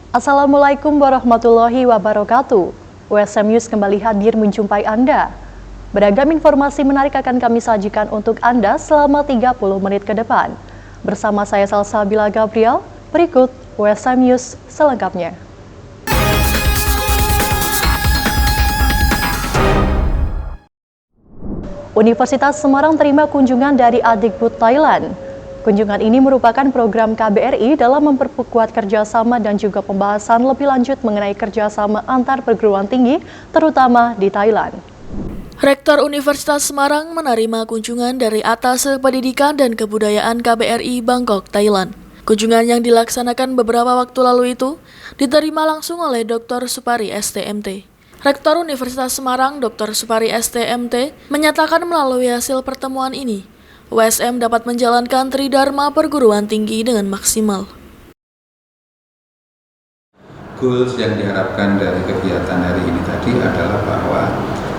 Assalamualaikum warahmatullahi wabarakatuh. USM News kembali hadir menjumpai Anda. Beragam informasi menarik akan kami sajikan untuk Anda selama 30 menit ke depan. Bersama saya Salsabila Gabriel, berikut USM News selengkapnya. Universitas Semarang terima kunjungan dari Adikbud Thailand. Kunjungan ini merupakan program KBRI dalam memperkuat kerjasama dan juga pembahasan lebih lanjut mengenai kerjasama antar perguruan tinggi, terutama di Thailand. Rektor Universitas Semarang menerima kunjungan dari Atase Pendidikan dan Kebudayaan KBRI Bangkok, Thailand. Kunjungan yang dilaksanakan beberapa waktu lalu itu diterima langsung oleh Dr. Supari STMT. Rektor Universitas Semarang, Dr. Supari STMT, menyatakan melalui hasil pertemuan ini, USM dapat menjalankan Tridharma perguruan tinggi dengan maksimal. Goals yang diharapkan dari kegiatan hari ini tadi adalah bahwa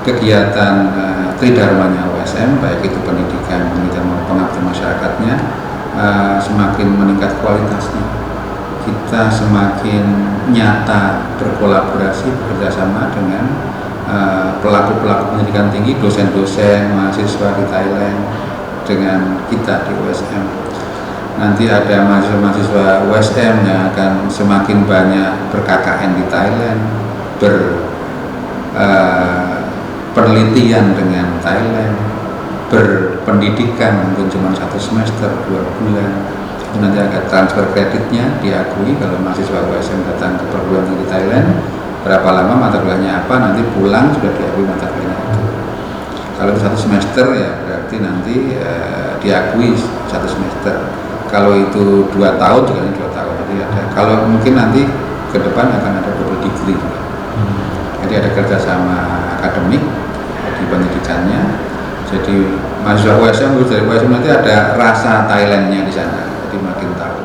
kegiatan Tridharmanya USM, baik itu pendidikan maupun pengabdian masyarakatnya, semakin meningkat kualitasnya. Kita semakin nyata berkolaborasi, bekerjasama dengan pelaku-pelaku pendidikan tinggi, dosen-dosen, mahasiswa di Thailand, dengan kita di USM. Nanti ada mahasiswa USM yang akan semakin banyak ber-KKN di Thailand, berpenelitian dengan Thailand, berpendidikan mungkin cuma 1 semester, 2 bulan. Itu nanti akan transfer kreditnya diakui kalau mahasiswa USM datang ke perguruan tinggi Thailand, berapa lama mata kuliahnya apa, nanti pulang sudah diakui mata kuliahnya itu. Kalau itu 1 semester ya berarti nanti diakui 1 semester. Kalau itu 2 tahun juga 2 tahun. Jadi ada. Kalau mungkin nanti ke depan akan ada double degree. Jadi ada kerjasama akademik di pendidikannya. Jadi mahasiswa USM dari USM nanti ada rasa Thailandnya di sana. Jadi makin tahu.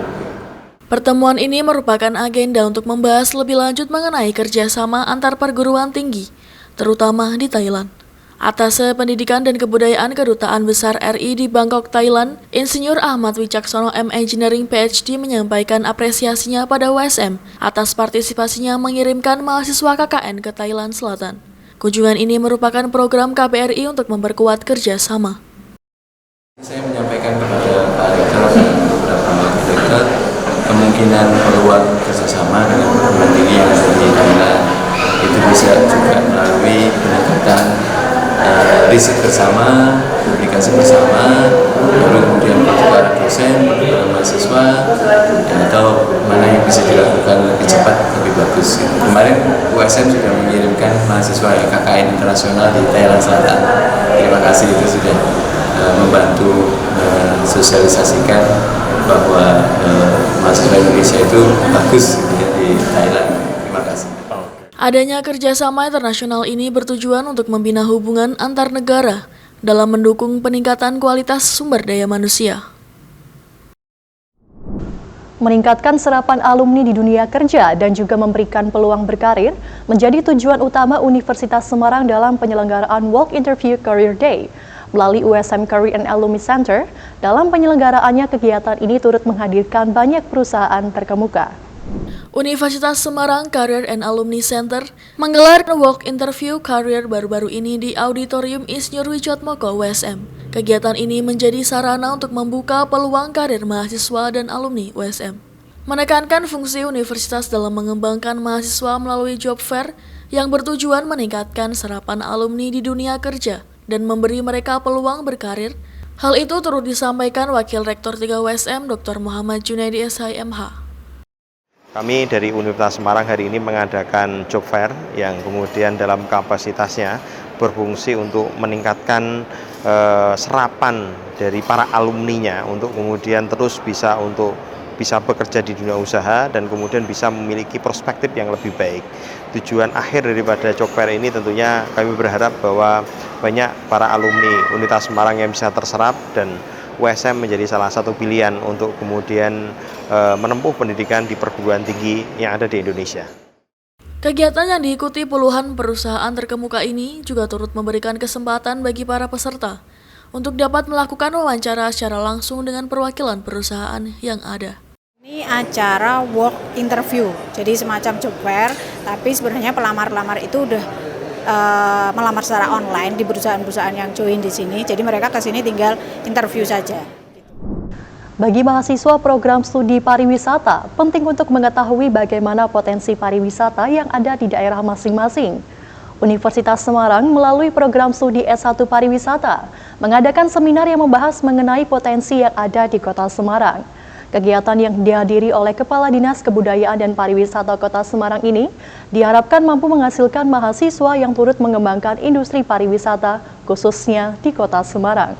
Pertemuan ini merupakan agenda untuk membahas lebih lanjut mengenai kerjasama antar perguruan tinggi, terutama di Thailand. Atase Pendidikan dan Kebudayaan Kedutaan Besar RI di Bangkok, Thailand, Insinyur Ahmad Wicaksono M. Engineering PhD menyampaikan apresiasinya pada USM atas partisipasinya mengirimkan mahasiswa KKN ke Thailand Selatan. Kunjungan ini merupakan program KBRI untuk memperkuat kerjasama. Saya menyampaikan kepada Pak Rektor dan beberapa Rektor kemungkinan peluang kerjasama dengan perguruan tinggi yang ada di Thailand itu bisa juga melalui peningkatan riset bersama, publikasi bersama, lalu kemudian pertukaran dosen, pertukaran mahasiswa, atau mana yang bisa dilakukan lebih cepat, lebih bagus. Kemarin USM sudah mengirimkan mahasiswa KKN internasional di Thailand Selatan. Terima kasih, itu sudah membantu sosialisasikan bahwa mahasiswa Indonesia itu bagus di Thailand. Terima kasih. Adanya kerjasama internasional ini bertujuan untuk membina hubungan antar negara dalam mendukung peningkatan kualitas sumber daya manusia. Meningkatkan serapan alumni di dunia kerja dan juga memberikan peluang berkarir menjadi tujuan utama Universitas Semarang dalam penyelenggaraan Walk Interview Career Day. Melalui USM Career and Alumni Center, dalam penyelenggaraannya kegiatan ini turut menghadirkan banyak perusahaan terkemuka. Universitas Semarang Career and Alumni Center menggelar Walk Interview Career baru-baru ini di Auditorium Insinyur Wijatmoko USM. Kegiatan ini menjadi sarana untuk membuka peluang karir mahasiswa dan alumni USM. Menekankan fungsi universitas dalam mengembangkan mahasiswa melalui job fair yang bertujuan meningkatkan serapan alumni di dunia kerja dan memberi mereka peluang berkarir. Hal itu turut disampaikan Wakil Rektor 3 USM Dr. Muhammad Junaidi SIMH. Kami dari Universitas Semarang hari ini mengadakan job fair yang kemudian dalam kapasitasnya berfungsi untuk meningkatkan serapan dari para alumninya untuk kemudian terus bisa bekerja di dunia usaha dan kemudian bisa memiliki perspektif yang lebih baik. Tujuan akhir daripada job fair ini tentunya kami berharap bahwa banyak para alumni Universitas Semarang yang bisa terserap dan USM menjadi salah satu pilihan untuk kemudian menempuh pendidikan di perguruan tinggi yang ada di Indonesia. Kegiatan yang diikuti puluhan perusahaan terkemuka ini juga turut memberikan kesempatan bagi para peserta untuk dapat melakukan wawancara secara langsung dengan perwakilan perusahaan yang ada. Ini acara work interview, jadi semacam job fair, tapi sebenarnya pelamar-pelamar itu udah melamar secara online di perusahaan-perusahaan yang join di sini, jadi mereka ke sini tinggal interview saja. Bagi mahasiswa program studi pariwisata, penting untuk mengetahui bagaimana potensi pariwisata yang ada di daerah masing-masing. Universitas Semarang melalui program studi S1 Pariwisata mengadakan seminar yang membahas mengenai potensi yang ada di Kota Semarang. Kegiatan yang dihadiri oleh Kepala Dinas Kebudayaan dan Pariwisata Kota Semarang ini diharapkan mampu menghasilkan mahasiswa yang turut mengembangkan industri pariwisata, khususnya di Kota Semarang.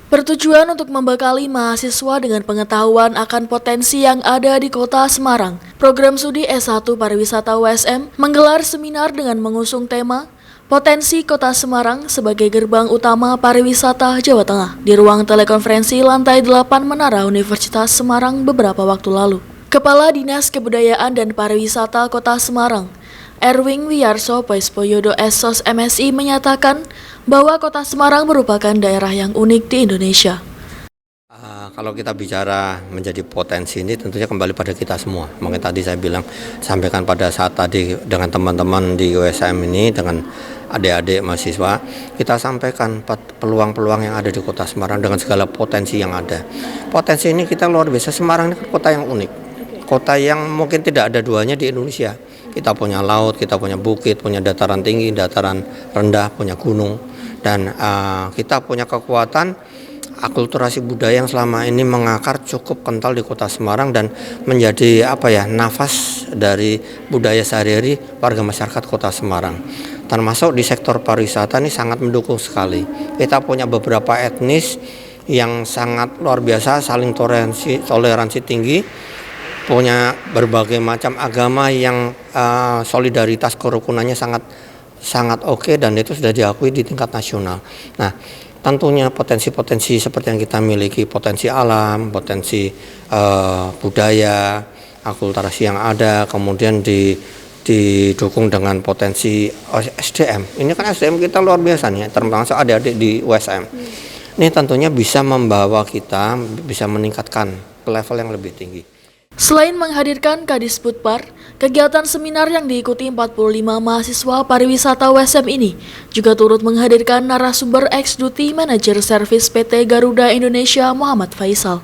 Bertujuan untuk membekali mahasiswa dengan pengetahuan akan potensi yang ada di Kota Semarang, program studi S1 Pariwisata USM menggelar seminar dengan mengusung tema Potensi Kota Semarang sebagai gerbang utama pariwisata Jawa Tengah di ruang telekonferensi lantai 8 Menara Universitas Semarang beberapa waktu lalu. Kepala Dinas Kebudayaan dan Pariwisata Kota Semarang, Erwin Wiyarso Poispoyodo SOS MSI menyatakan bahwa Kota Semarang merupakan daerah yang unik di Indonesia. Kalau kita bicara menjadi potensi ini tentunya kembali pada kita semua. Makanya tadi saya sampaikan pada saat tadi dengan teman-teman di USM ini, dengan adik-adik mahasiswa, kita sampaikan peluang-peluang yang ada di Kota Semarang dengan segala potensi yang ada. Potensi ini kita luar biasa. Semarang ini kota yang unik, kota yang mungkin tidak ada duanya di Indonesia. Kita punya laut, kita punya bukit, punya dataran tinggi, dataran rendah, punya gunung, dan kita punya kekuatan akulturasi budaya yang selama ini mengakar cukup kental di Kota Semarang dan menjadi nafas dari budaya sehari-hari warga masyarakat Kota Semarang. Termasuk di sektor pariwisata ini sangat mendukung sekali. Kita punya beberapa etnis yang sangat luar biasa, saling toleransi tinggi, punya berbagai macam agama yang solidaritas kerukunannya sangat oke, dan itu sudah diakui di tingkat nasional. Nah, tentunya potensi-potensi seperti yang kita miliki, potensi alam, potensi budaya, akulturasi yang ada, kemudian didukung dengan potensi SDM. Ini kan SDM kita luar biasa nih, termasuk adik-adik di USM. Ini tentunya bisa membawa kita, bisa meningkatkan ke level yang lebih tinggi. Selain menghadirkan Kadisbudpar, kegiatan seminar yang diikuti 45 mahasiswa pariwisata USM ini juga turut menghadirkan narasumber ex-Duty Manager Service PT Garuda Indonesia Muhammad Faisal.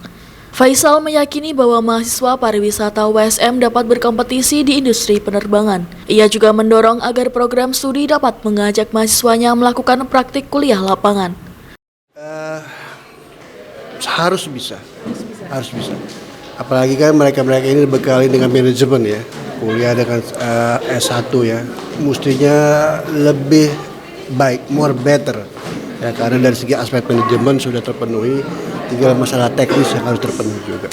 Faisal meyakini bahwa mahasiswa pariwisata USM dapat berkompetisi di industri penerbangan. Ia juga mendorong agar program studi dapat mengajak mahasiswanya melakukan praktik kuliah lapangan. Harus bisa. Apalagi kan mereka ini dibekali dengan manajemen ya, kuliah dengan S1 ya, mestinya lebih baik, more better ya, karena dari segi aspek manajemen sudah terpenuhi, tinggal masalah teknis yang harus terpenuhi juga.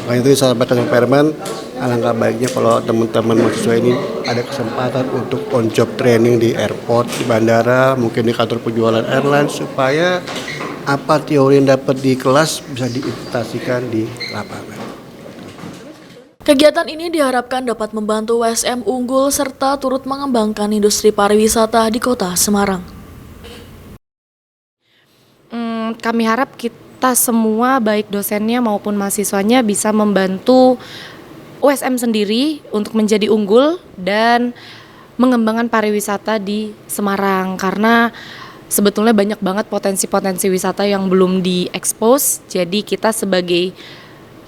Makanya tadi saya sampaikan Pak Herman, alangkah baiknya kalau teman-teman mahasiswa ini ada kesempatan untuk on job training di airport, di bandara, mungkin di kantor penjualan airline, supaya apa teori yang dapat di kelas bisa diimplementasikan di lapangan. Kegiatan ini diharapkan dapat membantu USM unggul serta turut mengembangkan industri pariwisata di Kota Semarang. Kami harap kita semua, baik dosennya maupun mahasiswanya, bisa membantu USM sendiri untuk menjadi unggul dan mengembangkan pariwisata di Semarang, karena sebetulnya banyak banget potensi-potensi wisata yang belum diekspos. Jadi kita sebagai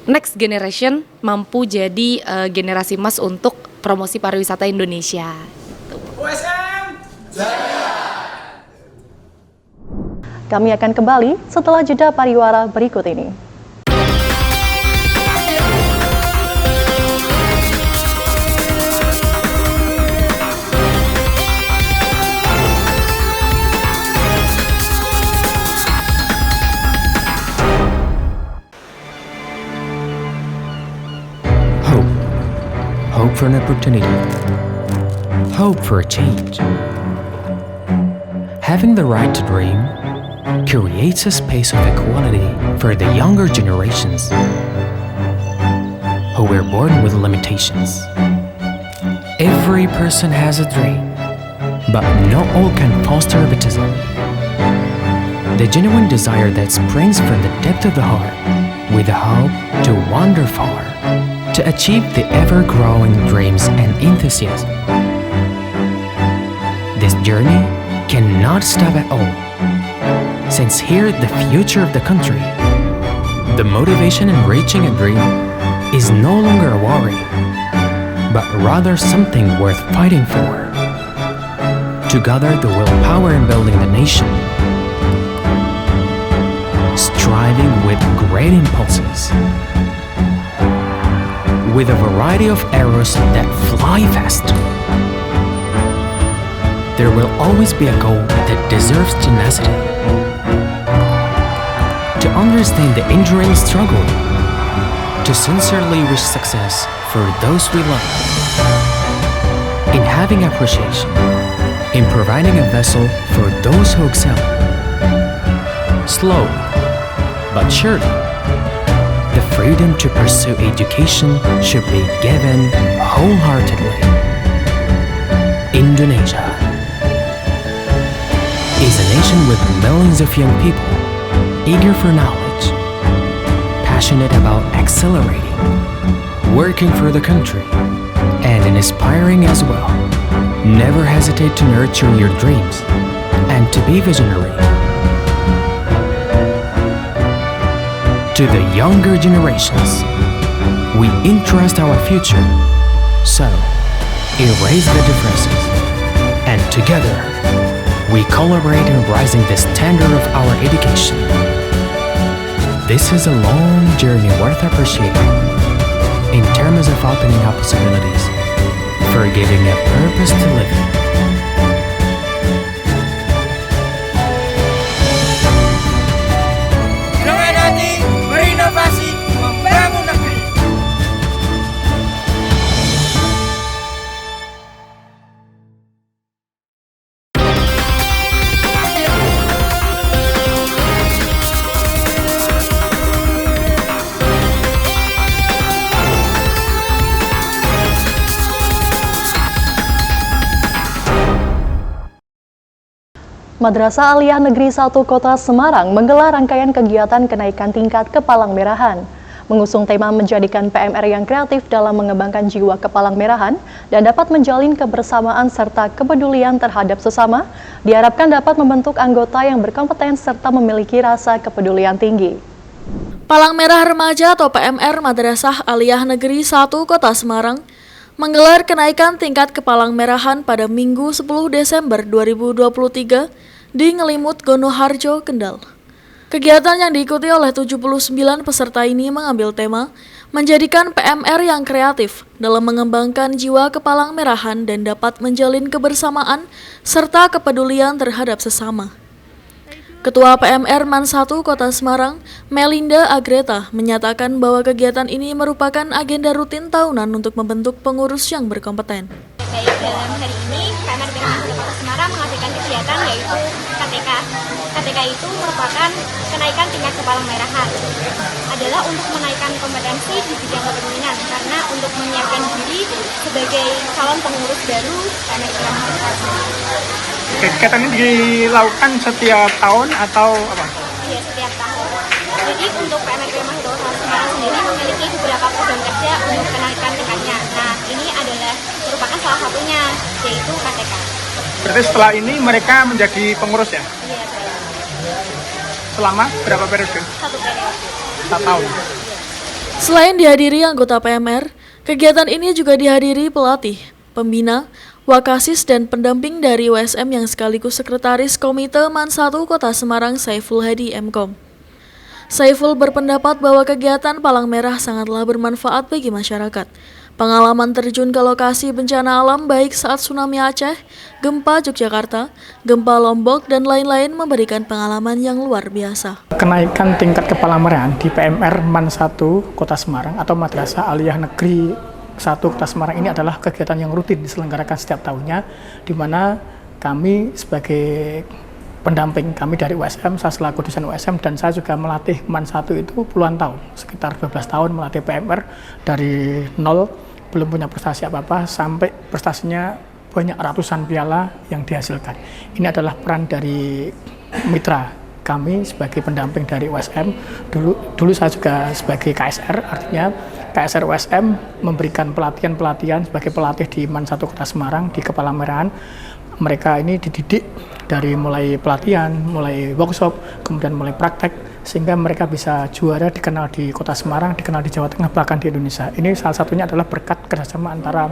next generation mampu jadi generasi emas untuk promosi pariwisata Indonesia. USM Jaya! Kami akan kembali setelah jeda pariwara berikut ini. Hope for an opportunity. Hope for a change. Having the right to dream creates a space of equality for the younger generations who were born with limitations. Every person has a dream, but not all can foster egotism. The genuine desire that springs from the depth of the heart with the hope to wander far to achieve the ever-growing dreams and enthusiasm. This journey cannot stop at all, since here the future of the country, the motivation in reaching a dream is no longer a worry, but rather something worth fighting for. To gather the willpower in building the nation, striving with great impulses, with a variety of arrows that fly fast. There will always be a goal that deserves tenacity. To understand the enduring struggle, to sincerely wish success for those we love, in having appreciation, in providing a vessel for those who excel. Slow, but surely, the freedom to pursue education should be given wholeheartedly. Indonesia is a nation with millions of young people eager for knowledge, passionate about accelerating, working for the country, and inspiring as well. Never hesitate to nurture your dreams and to be visionary. To the younger generations, we entrust our future. So, erase the differences, and together, we collaborate in raising the standard of our education. This is a long journey worth appreciating in terms of opening up possibilities, for giving a purpose to live in. Dengan hati berinovasi membangun negeri. Madrasah Aliyah Negeri 1 Kota Semarang menggelar rangkaian kegiatan kenaikan tingkat kepalang merahan. Mengusung tema menjadikan PMR yang kreatif dalam mengembangkan jiwa kepalang merahan dan dapat menjalin kebersamaan serta kepedulian terhadap sesama, diharapkan dapat membentuk anggota yang berkompeten serta memiliki rasa kepedulian tinggi. Palang Merah Remaja atau PMR Madrasah Aliyah Negeri 1 Kota Semarang menggelar kenaikan tingkat kepalang merahan pada Minggu 10 Desember 2023 di Ngelimut Gonoharjo, Kendal. Kegiatan yang diikuti oleh 79 peserta ini mengambil tema menjadikan PMR yang kreatif dalam mengembangkan jiwa kepalang merahan dan dapat menjalin kebersamaan serta kepedulian terhadap sesama. Ketua PMR MAN 1 Kota Semarang, Melinda Agreta, menyatakan bahwa kegiatan ini merupakan agenda rutin tahunan untuk membentuk pengurus yang berkompeten. Baik, dalam hari ini PMR MAN 1 Kota Semarang mengadakan kegiatan yaitu KTK. KTK itu merupakan kenaikan tingkat kepalang merahan. Adalah untuk menaikkan kompetensi di bidang kepemimpinan karena untuk menyiapkan diri sebagai calon pengurus baru PMR MAN 1 Kota Semarang. Kegiatan ini dilakukan setiap tahun atau apa? Iya, setiap tahun. Jadi untuk PMR MAN 1 Kota Semarang sendiri memiliki beberapa program kerja untuk kenaikan tingkatnya. Nah, ini adalah merupakan salah satunya, yaitu KTK. Berarti setelah ini mereka menjadi pengurus ya? Iya, saya. Selama berapa periode? 1 periode. 1 tahun. Selain dihadiri anggota PMR, kegiatan ini juga dihadiri pelatih, pembina, wakasis dan pendamping dari USM yang sekaligus sekretaris Komite MAN 1 Kota Semarang Saiful Hadi MKOM. Saiful berpendapat bahwa kegiatan Palang Merah sangatlah bermanfaat bagi masyarakat. Pengalaman terjun ke lokasi bencana alam baik saat tsunami Aceh, gempa Yogyakarta, gempa Lombok, dan lain-lain memberikan pengalaman yang luar biasa. Kenaikan tingkat kepalang merahan di PMR MAN 1 Kota Semarang atau Madrasah Aliyah Negeri 1 Kota Semarang ini adalah kegiatan yang rutin diselenggarakan setiap tahunnya, di mana kami sebagai pendamping kami dari USM, saya selaku dosen USM, dan saya juga melatih MAN 1 itu puluhan tahun, sekitar 12 tahun melatih PMR dari nol, belum punya prestasi apa-apa, sampai prestasinya banyak ratusan piala yang dihasilkan. Ini adalah peran dari mitra kami sebagai pendamping dari USM. Dulu saya juga sebagai KSR, artinya KSR USM memberikan pelatihan-pelatihan sebagai pelatih di MAN 1 Kota Semarang di Kepala Merahan. Mereka ini dididik dari mulai pelatihan, mulai workshop, kemudian mulai praktek, sehingga mereka bisa juara, dikenal di Kota Semarang, dikenal di Jawa Tengah, bahkan di Indonesia. Ini salah satunya adalah berkat kerjasama antara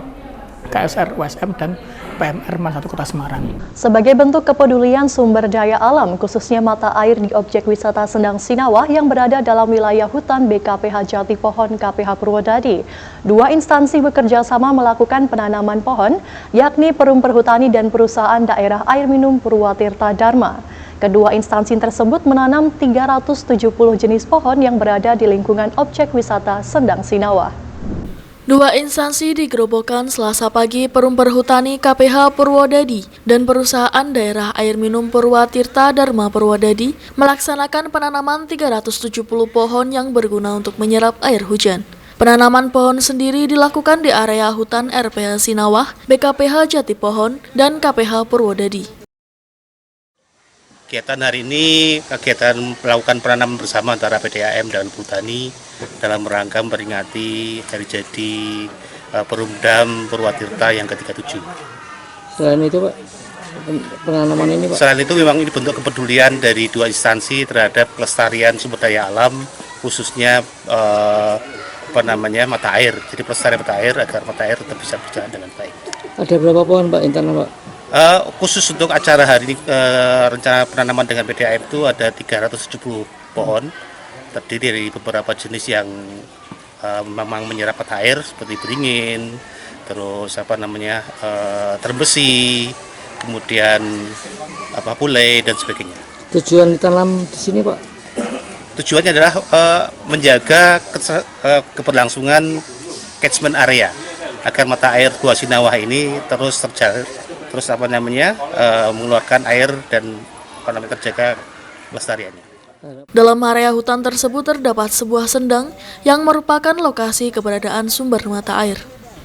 KSR USM dan PMR MAN 1 Kota Semarang. Sebagai bentuk kepedulian sumber daya alam, khususnya mata air di objek wisata Sendang Sinawah yang berada dalam wilayah hutan BKPH Jati Pohon KPH Purwodadi, 2 instansi bekerja sama melakukan penanaman pohon, yakni Perum Perhutani dan Perusahaan Daerah Air Minum Purwatirta Dharma. Kedua instansi tersebut menanam 370 jenis pohon yang berada di lingkungan objek wisata Sendang Sinawah. 2 instansi digerobokan Selasa pagi Perum Perhutani KPH Purwodadi dan Perusahaan Daerah Air Minum Purwatirta Dharma Purwodadi melaksanakan penanaman 370 pohon yang berguna untuk menyerap air hujan. Penanaman pohon sendiri dilakukan di area hutan RPH Sinawah, BKPH Jati Pohon, dan KPH Purwodadi. Kegiatan hari ini kegiatan melakukan penanaman bersama antara PDAM dan Perhutani dalam rangka memperingati hari jadi Perumdam Purwatirta yang ke-37. Selain itu Pak, penanaman ini Pak? Selain itu memang ini bentuk kepedulian dari 2 instansi terhadap pelestarian sumber daya alam, khususnya mata air. Jadi pelestarian mata air agar mata air tetap bisa berjalan dengan baik. Ada berapa pohon Pak intanam Pak? Khusus untuk acara hari ini, rencana penanaman dengan PDAM itu ada 370 pohon, terdiri dari beberapa jenis yang memang menyerap air seperti beringin, terus terem besi, kemudian pulai dan sebagainya. Tujuan ditanam di sini Pak? Tujuannya adalah menjaga keberlangsungan catchment area agar mata air Gua Sinawah ini terus mengeluarkan air dan terjaga pelestariannya. Dalam area hutan tersebut terdapat sebuah sendang yang merupakan lokasi keberadaan sumber mata air.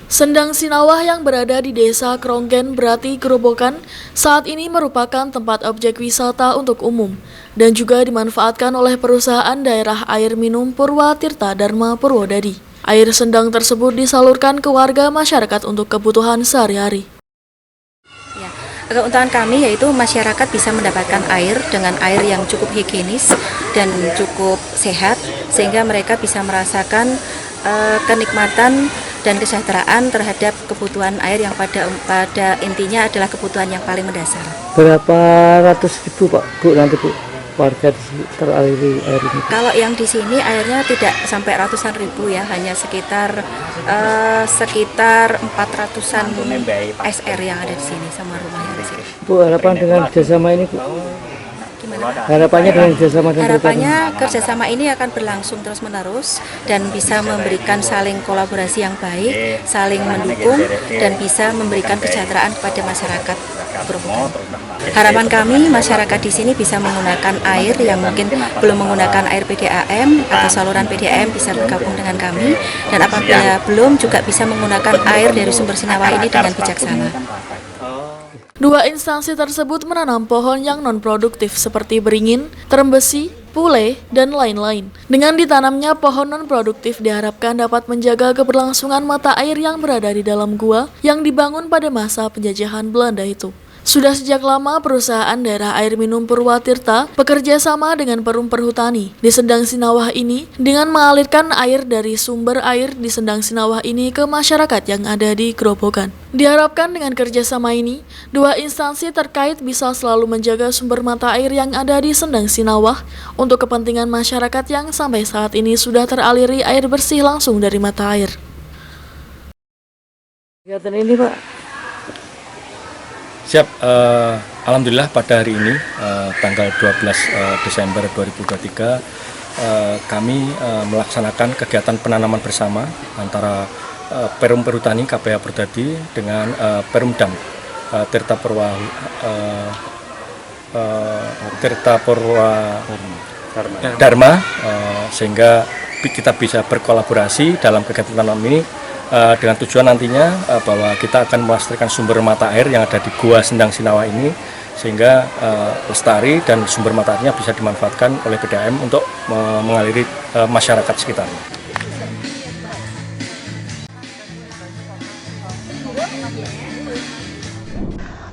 Sendang Sinawah yang berada di Desa Kronggen Berati Gerobokan saat ini merupakan tempat objek wisata untuk umum dan juga dimanfaatkan oleh Perusahaan Daerah Air Minum Purwatirta Dharma Purwodadi. Air sendang tersebut disalurkan ke warga masyarakat untuk kebutuhan sehari-hari. Keuntungan kami yaitu masyarakat bisa mendapatkan air dengan air yang cukup higienis dan cukup sehat, sehingga mereka bisa merasakan kenikmatan dan kesejahteraan terhadap kebutuhan air yang pada intinya adalah kebutuhan yang paling mendasar. Berapa ratus ribu Pak Bu nanti Bu warga di sini teraliri air ini? Kalau yang di sini airnya tidak sampai ratusan ribu ya, hanya sekitar 400-an SR yang ada di sini sama rumah yang di sini. Bu, harapan dengan kerjasama ini Bu? Harapannya dengan kerjasama kerjasama ini akan berlangsung terus-menerus dan bisa memberikan saling kolaborasi yang baik, saling mendukung, dan bisa memberikan kesejahteraan kepada masyarakat Purwokerto. Harapan kami masyarakat di sini bisa menggunakan air yang mungkin belum menggunakan air PDAM atau saluran PDAM bisa bergabung dengan kami, dan apabila belum juga bisa menggunakan air dari sumber Sinawah ini dengan bijaksana. 2 instansi tersebut menanam pohon yang non-produktif seperti beringin, terem besi, pule, dan lain-lain. Dengan ditanamnya pohon non-produktif diharapkan dapat menjaga keberlangsungan mata air yang berada di dalam gua yang dibangun pada masa penjajahan Belanda itu. Sudah sejak lama Perusahaan Daerah Air Minum Purwatirta bekerja sama dengan Perum Perhutani di Sendang Sinawah ini dengan mengalirkan air dari sumber air di Sendang Sinawah ini ke masyarakat yang ada di Gerobokan. Diharapkan dengan kerjasama ini, 2 instansi terkait bisa selalu menjaga sumber mata air yang ada di Sendang Sinawah untuk kepentingan masyarakat yang sampai saat ini sudah teraliri air bersih langsung dari mata air. Kegiatan ini Pak? Siap, alhamdulillah pada hari ini tanggal 12 Desember 2023 kami melaksanakan kegiatan penanaman bersama antara Perum Perhutani KPH Purwodadi dengan Perumdam Tirta Dharma, sehingga kita bisa berkolaborasi dalam kegiatan tanam ini dengan tujuan nantinya bahwa kita akan melestarikan sumber mata air yang ada di Gua Sendang Sinawah ini, sehingga lestari dan sumber mata airnya bisa dimanfaatkan oleh PDAM untuk mengaliri masyarakat sekitar.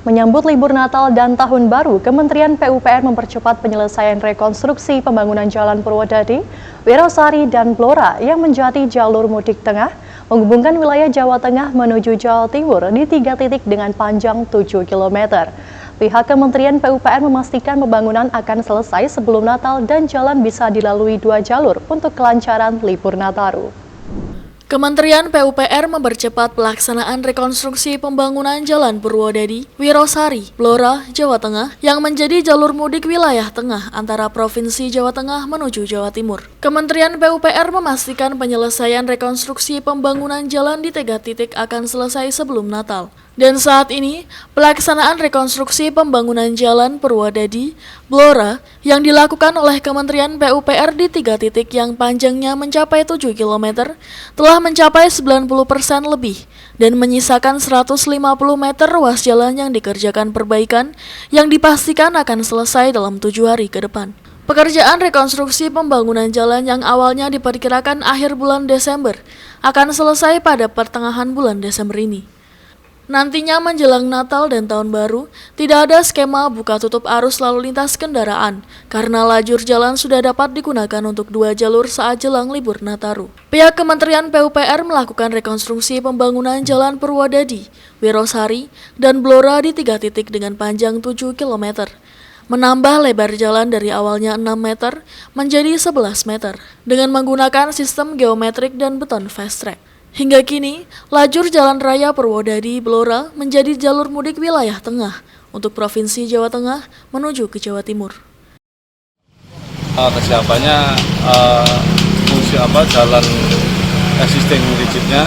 Menyambut libur Natal dan Tahun Baru, Kementerian PUPR mempercepat penyelesaian rekonstruksi pembangunan Jalan Purwodadi, Wirosari, dan Blora yang menjadi jalur mudik tengah, menghubungkan wilayah Jawa Tengah menuju Jawa Timur di 3 titik dengan panjang 7 km. Pihak Kementerian PUPR memastikan pembangunan akan selesai sebelum Natal dan jalan bisa dilalui 2 jalur untuk kelancaran libur Nataru. Kementerian PUPR mempercepat pelaksanaan rekonstruksi pembangunan Jalan Purwodadi, Wirosari, Blora, Jawa Tengah yang menjadi jalur mudik wilayah tengah antara Provinsi Jawa Tengah menuju Jawa Timur. Kementerian PUPR memastikan penyelesaian rekonstruksi pembangunan jalan di 3 titik akan selesai sebelum Natal. Dan saat ini, pelaksanaan rekonstruksi pembangunan Jalan Purwodadi, Blora yang dilakukan oleh Kementerian PUPR di 3 titik yang panjangnya mencapai 7 km telah mencapai 90% lebih dan menyisakan 150 meter ruas jalan yang dikerjakan perbaikan yang dipastikan akan selesai dalam 7 hari ke depan. Pekerjaan rekonstruksi pembangunan jalan yang awalnya diperkirakan akhir bulan Desember akan selesai pada pertengahan bulan Desember ini. Nantinya menjelang Natal dan Tahun Baru, tidak ada skema buka tutup arus lalu lintas kendaraan karena lajur jalan sudah dapat digunakan untuk 2 jalur saat jelang libur Nataru. Pihak Kementerian PUPR melakukan rekonstruksi pembangunan Jalan Purwodadi, Wirosari, dan Blora di 3 titik dengan panjang 7 km. Menambah lebar jalan dari awalnya 6 meter menjadi 11 meter dengan menggunakan sistem geometrik dan beton fast track. Hingga kini, lajur Jalan Raya Purwodadi Blora menjadi jalur mudik wilayah tengah untuk Provinsi Jawa Tengah menuju ke Jawa Timur. Kesiapannya fungsi jalan existing rigidnya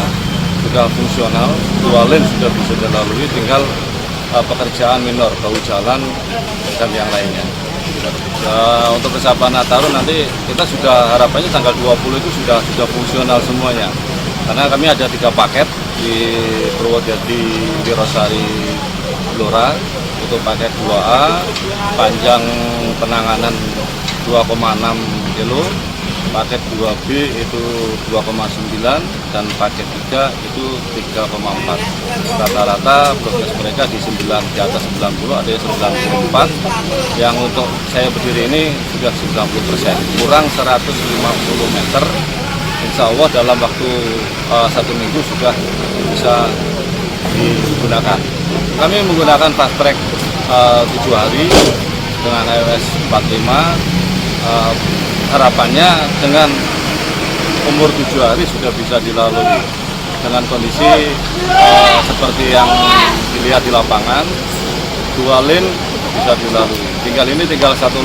sudah fungsional, 2 lane sudah bisa dilalui, tinggal pekerjaan minor, bau jalan dan yang lainnya. Untuk kesiapan Nataru nanti kita sudah harapannya tanggal 20 itu sudah fungsional semuanya. Karena kami ada 3 paket di Purwodadi, Wirosari, Blora. Untuk paket 2A, panjang penanganan 2,6 kilo, paket 2B itu 2,9, dan paket 3 itu 3,4. Rata-rata progres mereka di atas 90, ada yang 94. Yang untuk saya berdiri ini sudah 90%, kurang 150 meter. Insya Allah dalam waktu 1 minggu sudah bisa digunakan. Kami menggunakan fast track 7 hari dengan iOS 45. Harapannya dengan umur 7 hari sudah bisa dilalui dengan kondisi seperti yang dilihat di lapangan, 2 lane bisa dilalui. Tinggal 1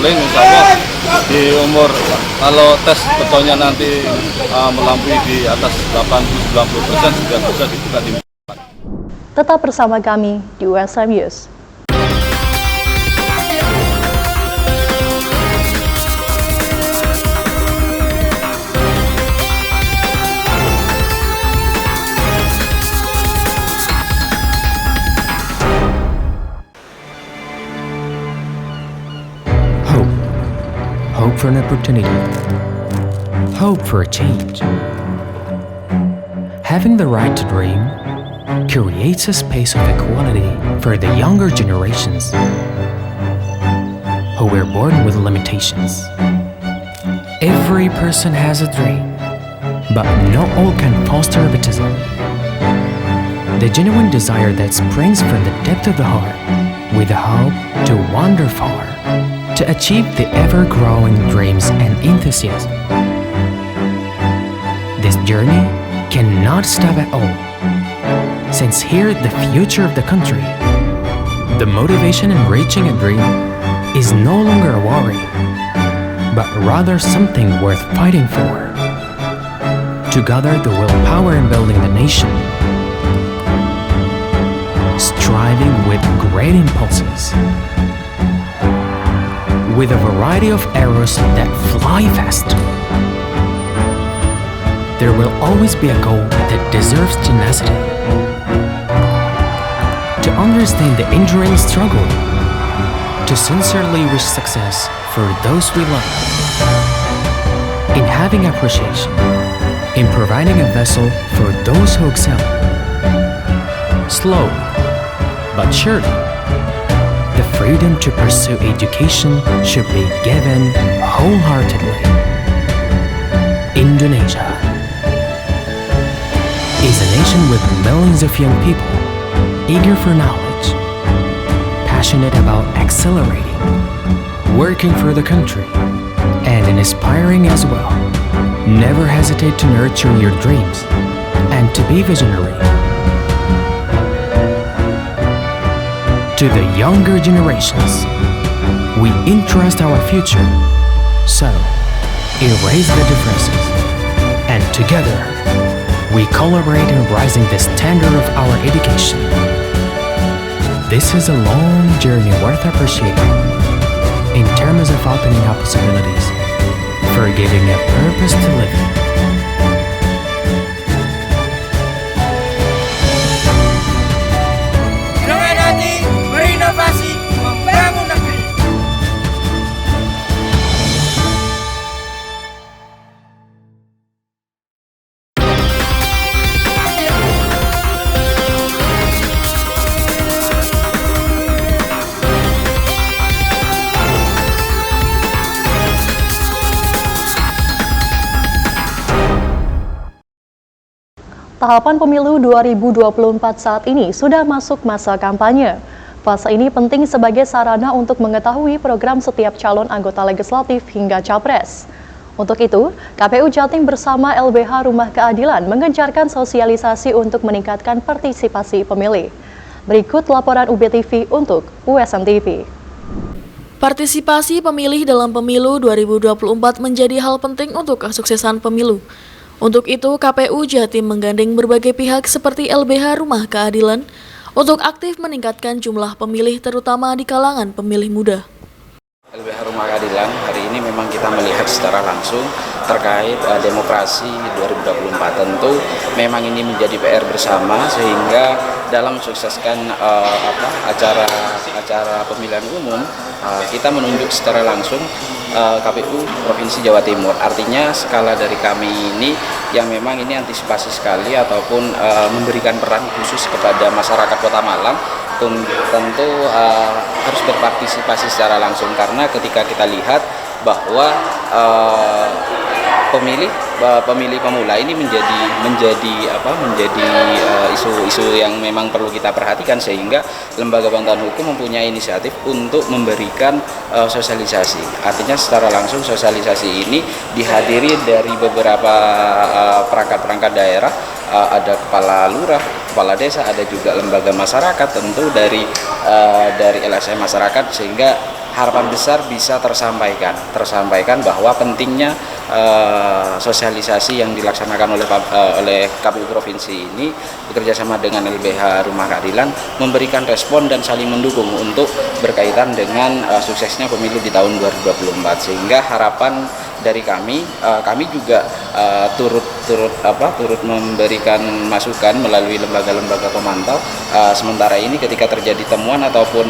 lane, insya Allah di umur kalau tes betonnya nanti melampaui di atas 80-90% sudah bisa dibuka di. Tetap bersama kami di USM News. Hope for an opportunity. Hope for a change. Having the right to dream creates a space of equality for the younger generations who were born with limitations. Every person has a dream, but not all can foster egotism. The genuine desire that springs from the depth of the heart, with the hope to wander far, to achieve the ever-growing dreams and enthusiasm. This journey cannot stop at all, since here the future of the country, the motivation in reaching a dream is no longer a worry, but rather something worth fighting for. To gather the willpower in building the nation, striving with great impulses, with a variety of arrows that fly fast. There will always be a goal that deserves tenacity. To understand the enduring struggle, to sincerely wish success for those we love. In having appreciation, in providing a vessel for those who excel. Slow, but surely, freedom to pursue education should be given wholeheartedly. Indonesia is a nation with millions of young people eager for knowledge, passionate about accelerating, working for the country, and inspiring as well. Never hesitate to nurture your dreams and to be visionary. To the younger generations, we entrust our future, so erase the differences, and together we collaborate in raising the standard of our education. This is a long journey worth appreciating in terms of opening up possibilities, for giving a purpose to live in. Dengan hati berinovasi membangun negeri. Tahapan pemilu 2024 saat ini sudah masuk masa kampanye. Fase ini penting sebagai sarana untuk mengetahui program setiap calon anggota legislatif hingga capres. Untuk itu, KPU Jatim bersama LBH Rumah Keadilan mengencarkan sosialisasi untuk meningkatkan partisipasi pemilih. Berikut laporan UBTV untuk USM TV. Partisipasi pemilih dalam pemilu 2024 menjadi hal penting untuk kesuksesan pemilu. Untuk itu, KPU Jatim menggandeng berbagai pihak seperti LBH Rumah Keadilan untuk aktif meningkatkan jumlah pemilih terutama di kalangan pemilih muda. LBH Rumah Keadilan hari ini memang kita melihat secara langsung terkait demokrasi 2024. Tentu memang ini menjadi PR bersama sehingga dalam mensukseskan acara pemilihan umum kita menunjuk secara langsung KPU Provinsi Jawa Timur. Artinya skala dari kami ini yang memang ini antisipasi sekali ataupun memberikan peran khusus kepada masyarakat Kota Malang tentu harus berpartisipasi secara langsung, karena ketika kita lihat bahwa pemilih pemula ini menjadi isu-isu yang memang perlu kita perhatikan, sehingga Lembaga Bantuan Hukum mempunyai inisiatif untuk memberikan sosialisasi. Artinya secara langsung sosialisasi ini dihadiri dari beberapa perangkat-perangkat daerah, ada kepala lurah, kepala desa, ada juga lembaga masyarakat, tentu dari LSM masyarakat, sehingga harapan besar bisa tersampaikan bahwa pentingnya sosialisasi yang dilaksanakan oleh KPU Provinsi ini bekerjasama dengan LBH Rumah Keadilan memberikan respon dan saling mendukung untuk berkaitan dengan suksesnya pemilu di tahun 2024, sehingga harapan dari kami juga turut memberikan masukan melalui lembaga-lembaga pemantau. Sementara ini ketika terjadi temuan ataupun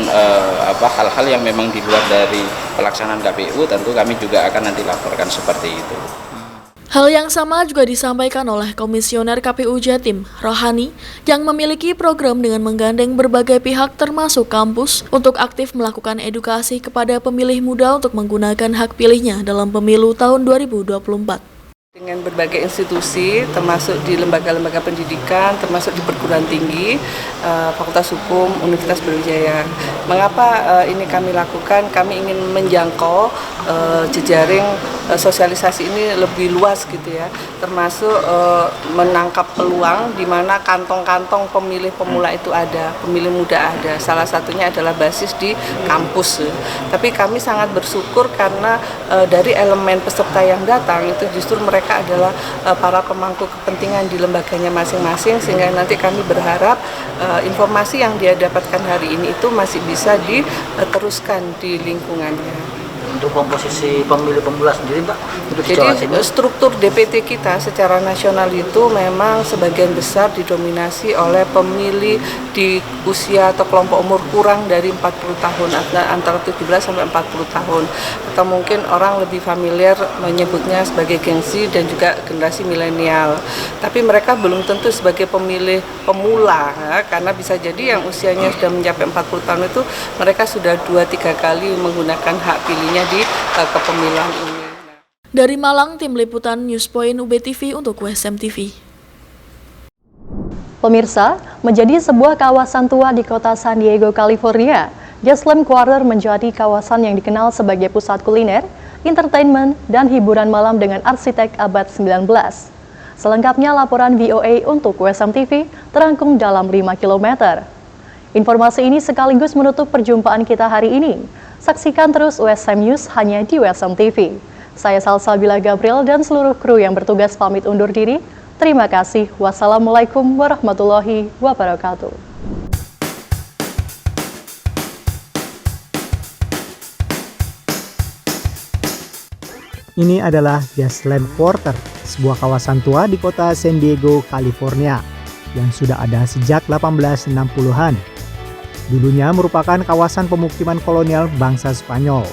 hal-hal yang memang di luar dari pelaksanaan KPU, tentu kami juga akan nanti laporkan seperti itu. Hal yang sama juga disampaikan oleh Komisioner KPU Jatim, Rohani, yang memiliki program dengan menggandeng berbagai pihak termasuk kampus untuk aktif melakukan edukasi kepada pemilih muda untuk menggunakan hak pilihnya dalam pemilu tahun 2024. Dengan berbagai institusi, termasuk di lembaga-lembaga pendidikan, termasuk di perguruan tinggi, Fakultas Hukum, Universitas Brawijaya. Mengapa ini kami lakukan? Kami ingin menjangkau jejaring sosialisasi ini lebih luas gitu ya, termasuk menangkap peluang di mana kantong-kantong pemilih pemula itu ada, pemilih muda ada. Salah satunya adalah basis di kampus. Tapi kami sangat bersyukur karena dari elemen peserta yang datang itu justru mereka adalah para pemangku kepentingan di lembaganya masing-masing, sehingga nanti kami berharap informasi yang dia dapatkan hari ini itu masih bisa diteruskan di lingkungannya. Untuk komposisi pemilih pemula sendiri Mbak, untuk di Jadi Jawa Timur? struktur DPT kita secara nasional itu memang sebagian besar didominasi oleh pemilih di usia atau kelompok umur kurang dari 40 tahun, antara 17 sampai 40 tahun. Atau mungkin orang lebih familiar menyebutnya sebagai Gen Z dan juga generasi milenial. Tapi mereka belum tentu sebagai pemilih pemula, ya, karena bisa jadi yang usianya sudah mencapai 40 tahun itu mereka sudah 2-3 kali menggunakan hak pilihnya di kepemiluan ini. Dari Malang, tim liputan Newspoint UB TV untuk USM TV. Pemirsa, menjadi sebuah kawasan tua di kota San Diego, California, Gaslamp Quarter menjadi kawasan yang dikenal sebagai pusat kuliner, entertainment, dan hiburan malam dengan arsitek abad 19. Selengkapnya laporan VOA untuk USM TV terangkum dalam 5 km. Informasi ini sekaligus menutup perjumpaan kita hari ini. Saksikan terus USM News hanya di USM TV. Saya Salsabila Gabriel dan seluruh kru yang bertugas pamit undur diri. Terima kasih. Wassalamualaikum warahmatullahi wabarakatuh. Ini adalah Gaslamp Quarter, sebuah kawasan tua di kota San Diego, California, yang sudah ada sejak 1860-an. Dulunya merupakan kawasan pemukiman kolonial bangsa Spanyol.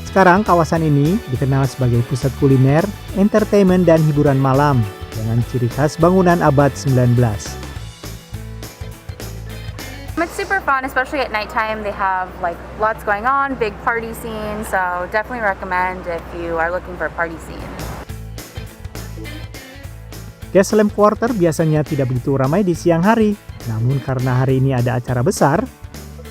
Sekarang kawasan ini dikenal sebagai pusat kuliner, entertainment, dan hiburan malam dengan ciri khas bangunan abad 19. It's super fun, especially at nighttime. They have like lots going on, big party scenes, so definitely recommend if you are looking for a party scene. Gaslamp Quarter biasanya tidak begitu ramai di siang hari, namun karena hari ini ada acara besar,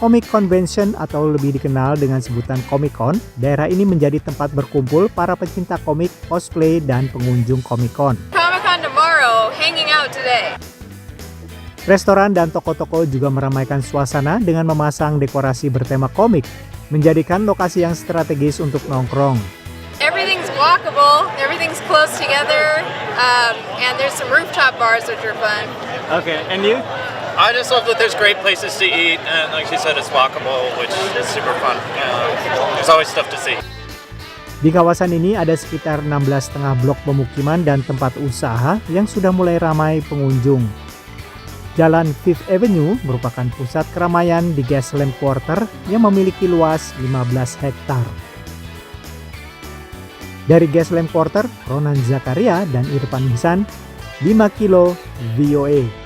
Comic Convention atau lebih dikenal dengan sebutan Comic Con, daerah ini menjadi tempat berkumpul para pecinta komik, cosplay, dan pengunjung Comic Con. Comic Con tomorrow, hanging out today. Restoran dan toko-toko juga meramaikan suasana dengan memasang dekorasi bertema komik, menjadikan lokasi yang strategis untuk nongkrong. Everything's walkable, everything's close together, and there's some rooftop bars which are fun. Okay, and you? I just love that there's great places to eat, and like she said, it's walkable, which is super fun. There's always stuff to see. Di kawasan ini ada sekitar 16,5 blok pemukiman dan tempat usaha yang sudah mulai ramai pengunjung. Jalan Fifth Avenue merupakan pusat keramaian di Gaslamp Quarter yang memiliki luas 15 hektar. Dari Gaslamp Quarter, Ronan Zakaria dan Irfan Ihsan, 5 kilo VOA.